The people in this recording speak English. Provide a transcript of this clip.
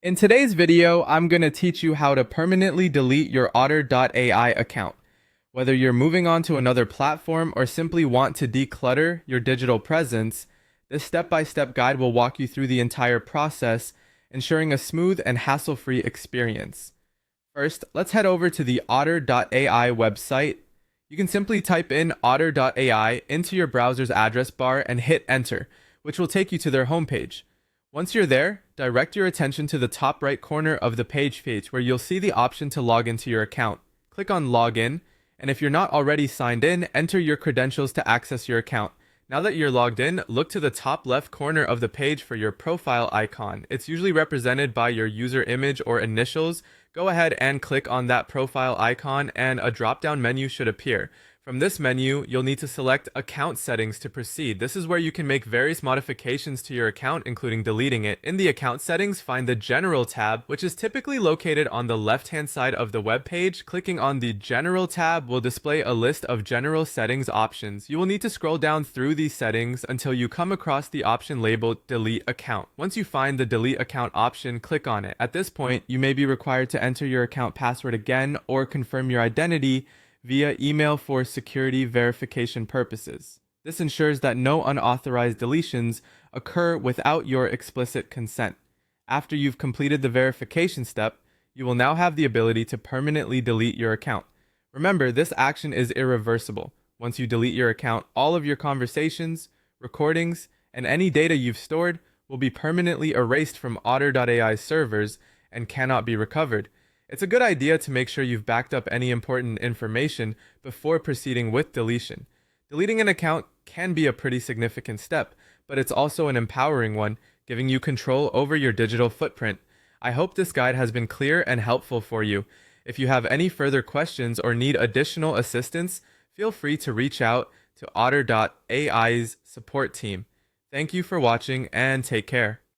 In today's video, I'm going to teach you how to permanently delete your Otter.ai account. Whether you're moving on to another platform or simply want to declutter your digital presence, this step-by-step guide will walk you through the entire process, ensuring a smooth and hassle-free experience. First, let's head over to the Otter.ai website. You can simply type in Otter.ai into your browser's address bar and hit enter, which will take you to their homepage. Once you're there, direct your attention to the top right corner of the page where you'll see the option to log into your account. Click on Login, and if you're not already signed in, enter your credentials to access your account. Now that you're logged in, look to the top left corner of the page for your profile icon. It's usually represented by your user image or initials. Go ahead and click on that profile icon and a drop-down menu should appear. From this menu, you'll need to select Account Settings to proceed. This is where you can make various modifications to your account, including deleting it. In the Account Settings, find the General tab, which is typically located on the left-hand side of the web page. Clicking on the General tab will display a list of general settings options. You will need to scroll down through these settings until you come across the option labeled Delete Account. Once you find the Delete Account option, click on it. At this point, you may be required to enter your account password again or confirm your identity via email for security verification purposes. This ensures that no unauthorized deletions occur without your explicit consent. After you've completed the verification step, you will now have the ability to permanently delete your account. Remember, this action is irreversible. Once you delete your account, all of your conversations, recordings, and any data you've stored will be permanently erased from Otter.ai's servers and cannot be recovered. It's a good idea to make sure you've backed up any important information before proceeding with deletion. Deleting an account can be a pretty significant step, but it's also an empowering one, giving you control over your digital footprint. I hope this guide has been clear and helpful for you. If you have any further questions or need additional assistance, feel free to reach out to Otter.ai's support team. Thank you for watching and take care.